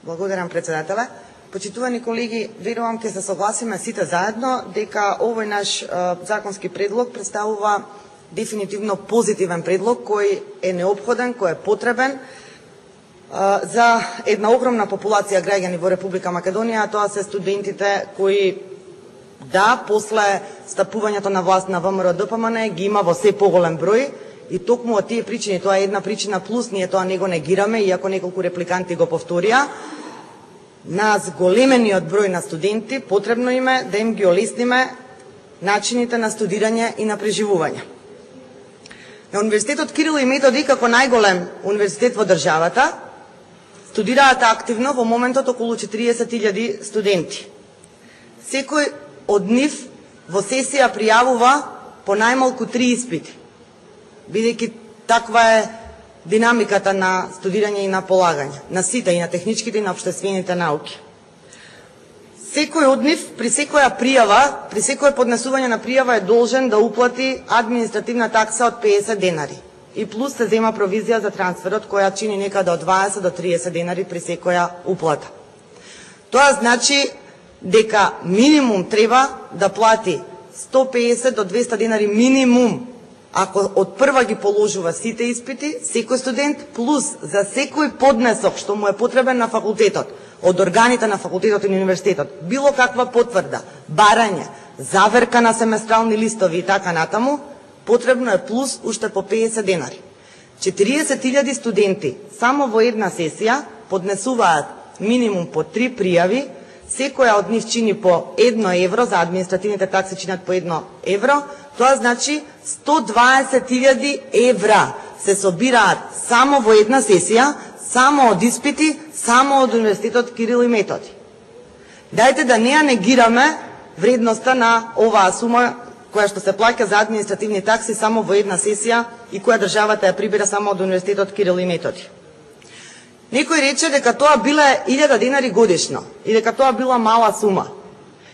Благодарам, председателе. Почитувани колеги, верувам ќе се согласиме сите заедно дека овој наш законски предлог представува дефинитивно позитивен предлог кој е неопходен, кој е потребен за една огромна популација граѓани во Република Македонија, тоа се студентите кои после стапувањето на власт на ВМРО-ДПМН ги има во се поголем број и токму од тие причини, тоа е една причина плюс, ние тоа не го негираме, иако неколку репликанти го повторија, на зголемениот број на студенти потребно име да им ги олесниме начините на студирање и на преживување. На Универзитетот Кирил и Методи, како најголем универзитет во државата, студираат активно во моментот околу 40.000 студенти. Секој од нив во сесија пријавува по најмалку 3 испити, бидејќи таква е динамиката на студирање и на полагање, на сите, и на техничките, и на општествените науки. Секој од нив, при секоја пријава, при секое поднесување на пријава е должен да уплати административна такса од 50 денари. И плюс се зема провизија за трансферот, која чини некаде од 20 до 30 денари при секоја уплата. Тоа значи дека минимум треба да плати 150 до 200 денари минимум, ако од прва ги положува сите испити, секој студент, плюс за секој поднесок што му е потребен на факултетот, од органите на факултетот или универзитетот, било каква потврда, барање, заверка на семестрални листови и така натаму, потребно е плюс уште по 50 денари. 40.000 студенти само во една сесија поднесуваат минимум по 3 пријави, секоја од нив чини по 1 евро, за административните такси чинат по 1 евро, тоа значи 120.000 евра се собираат само во една сесија, само од испити, само од Универзитетот Кирил и Методи. Дајте да не ја негираме вредноста на оваа сума која што се плаќа за административни такси само во една сесија и која државата ја прибира само од Универзитетот Кирил и Методи. Некој рече дека тоа биле 1000 денари годишно и дека тоа била мала сума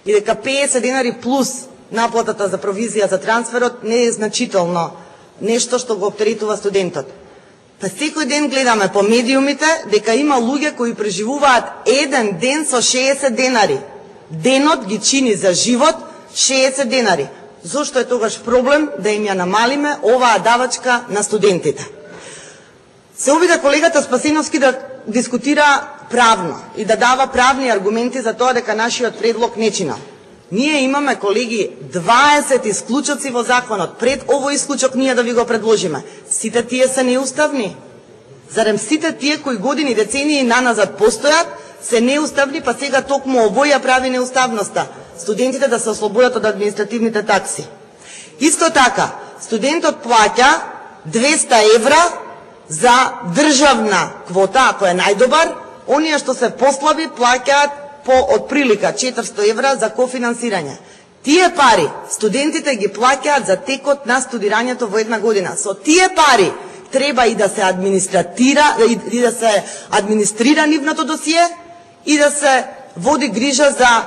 и дека 50 денари плюс наплатата за провизија за трансферот не е значително нешто што го оптеретува студентот. Па секој ден гледаме по медиумите дека има луѓе кои преживуваат еден ден со 60 денари. Денот ги чини за живот 60 денари. Зошто е тогаш проблем да им ја намалиме оваа давачка на студентите? Се обида колегата Спасиновски да дискутира правно и да дава правни аргументи за тоа дека нашиот предлог не чинал. Ние имаме, колеги, 20 исклучоци во законот. Пред овој исклучок ние да ви го предложиме. Сите тие се неуставни. Зарем сите тие кои години, децении наназад постојат, се неуставни, па сега токму овој ја прави неуставноста. Студентите да се ослободат од административните такси. Исто така, студентот плаќа 200 евра за државна квота, ако е најдобар, оние што се послаби плаќаат по отприлика 400 евра за кофинансирање. Тие пари студентите ги плаќаат за текот на студирањето во една година. Со тие пари треба и да се администрира нивното досие и да се води грижа за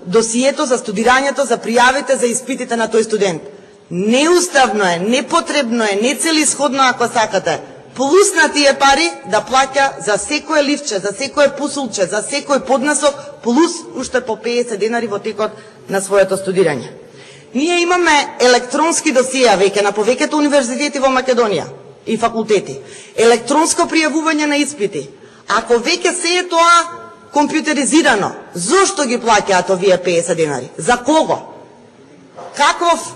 досието, за студирањето, за пријавите, за испитите на тој студент. Неуставно е, непотребно е, нецелисходно ако сакате, плюс на тие пари да плаќа за секое ливче, за секое пусулче, за секој поднесок, плюс уште по 50 денари во текот на своето студирање. Ние имаме електронски досија веќе на повеќето универзитети во Македонија и факултети. Електронско пријавување на испити. Ако веќе се е тоа компјутеризирано, зошто ги плаќаат овие 50 денари? За кого? Каков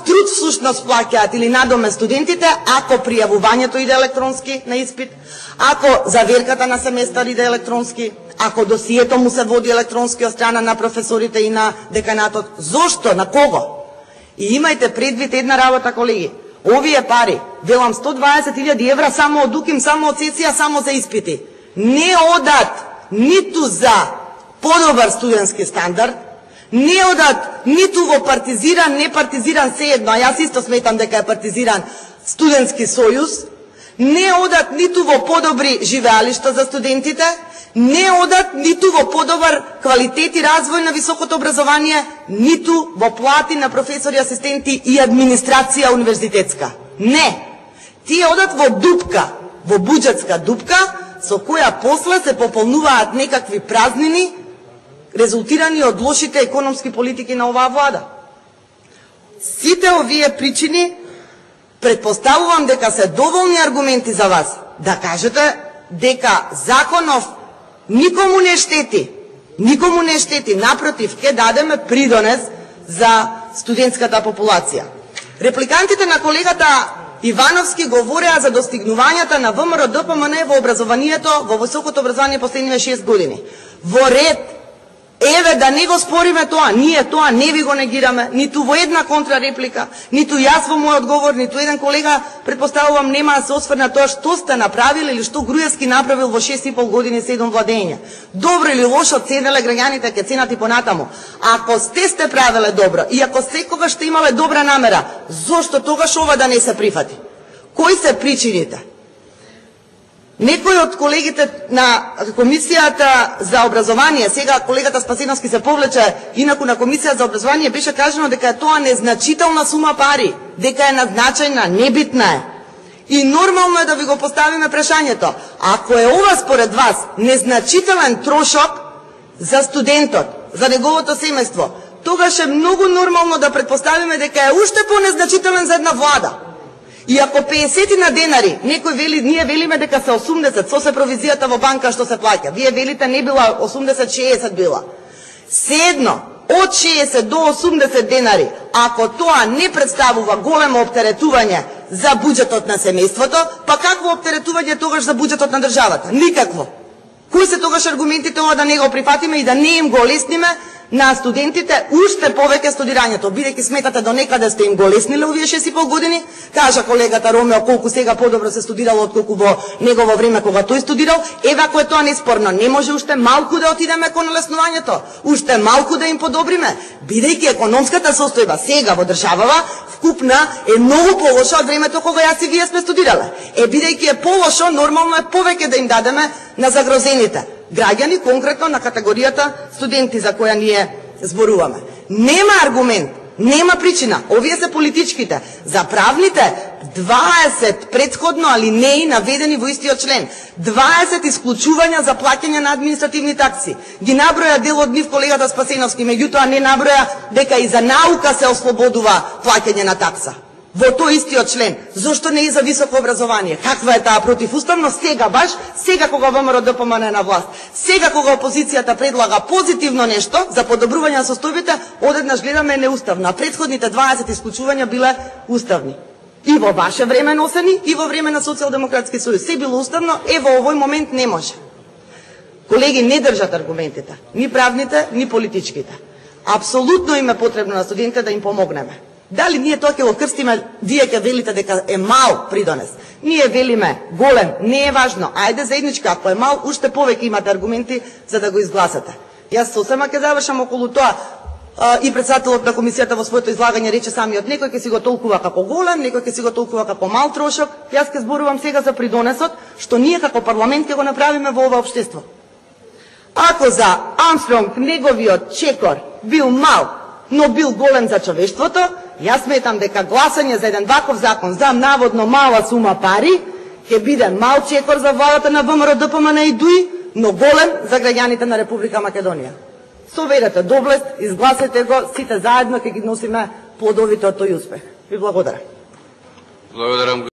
труд всушност плаќаат или надоме студентите ако пријавувањето иде електронски на испит, ако заверката на семестар иде електронски, ако досието му се води електронски од страна на професорите и на деканатот? Зошто? На кого? И имајте предвид една работа, колеги. Овие пари, велам 120.000 евра само од УКИМ, само од сесија, само за испити, не одат ниту за подобар студентски стандард, не одат ниту во партизиран, не партизиран, sejedno, а јас исто сметам дека е партизиран студентски сојуз, не одат ниту во подобри живеалишта за студентите, не одат ниту во подобар квалитет и развој на високото образование, ниту во плати на професори, асистенти и администрација универзитетска. Не! Тие одат во дупка, во буџетска дупка, со која после се пополнуваат некакви празнини резултирани од лошите економски политики на оваа влада. Сите овие причини претпоставувам дека се доволни аргументи за вас да кажете дека законов никому не штети. Никому не штети, напротив, ќе дадеме придонес за студентската популација. Репликантите на колегата Ивановски говореа за достигнувањата на ВМРО ДПМН во образованието, во високото образование последниве 6 години. Во ред, еве да не го спориме тоа, ние тоа не ви го негираме, ниту во една контрареплика, ниту јас во мој одговор, ниту еден колега, предпоставувам, нема да се осврне тоа што сте направили или што Груевски направил во 6,5 години 7 владења. Добро или лошо ценеле граѓаните, ќе ценат и понатаму. Ако сте правеле добро и ако секогаш сте имале добра намера, зошто тогаш ова да не се прифати? Кои се причините? Некој од колегите на Комисијата за образование, сега колегата Спасеновски се повлече, инаку на Комисија за образование беше кажано дека е тоа незначителна сума пари, дека е назначена, небитна е. И нормално е да ви го поставиме прашањето. Ако е ова според вас незначителен трошок за студентот, за неговото семејство, тогаш е многу нормално да предпоставиме дека е уште понезначителен за една влада. И ако 50 на денари, некој вели, ние велиме дека се 80, со се провизијата во банка што се плаќа. Вие велите не била 80-60 била. Седно, од 60 до 80 денари, ако тоа не представува големо оптеретување за буџетот на семејството, па какво оптеретување тогаш за буџетот на државата? Никакво. Кои се тогаш аргументите ова да не го прифатиме и да не им го лесниме на студентите уште повеќе студирањето, бидејќи сметате до некаде сте им го лесниле овие 6,5 години, кажа колегата Ромео колку сега подобро се студирало отколку во негово време кога тој студирал, еве ако е тоа неспорно, не може уште малку да отидеме кон леснувањето, уште малку да им подобриме, бидејќи економската состојба сега во државава вкупна е многу полоша од времето кога јас и вие сме студирале. Бидејќи е полошо, нормално е повеќе да им дадеме на загрозените граѓани, конкретно на категоријата студенти за која ние зборуваме. Нема аргумент, нема причина. Овие се политичките. За правните 20 претходно алинеи наведени во истиот член. 20 исклучувања за плаќање на административни такси. Ги наброја дел од нив колегата Спасеновски, меѓутоа не наброја дека и за наука се ослободува плаќање на такса. Во тој истиот член. Зошто не и за високо образование? Каква е таа противуставно? Сега баш, сега кога ВМРО ДПМН е на власт, сега кога опозицијата предлага позитивно нешто за подобрување на состојбите, одеднаш гледаме неуставно, а претходните 20 исклучувања биле уставни. И во ваше време носени, и во време на Социјалдемократски сојуз. Се било уставно, во овој момент не може. Колеги, не држат аргументите, ни правните, ни политичките. Апсолутно им е потребно на студентите да им помогнеме. Дали ние тоа ќе го крстиме, вие ќе велите дека е мал придонес. Ние велиме голем, не е важно. Ајде заедничка, ако е мал, уште повеќе имате аргументи за да го изгласате. Јас сосема ќе завршам околу тоа. И председателот на комисијата во своето излагање рече самиот, некој ќе си го толкува како голем, некој ќе си го толкува како мал трошок. Јас ќе зборувам сега за придонесот, што ние како парламент ќе го направиме во ова општество. Ако за Армстронг неговиот чекор бил мал, но бил голем за човештвото, јас сметам дека гласање за еден ваков закон за наводно мала сума пари ќе биде мал чекор за владата на ВМРО ДПМН и ДУИ, но голем за граѓаните на Република Македонија. Соверете доблест, изгласете го, сите заедно ќе ги носиме плодовите од тој успех. Ви благодарам.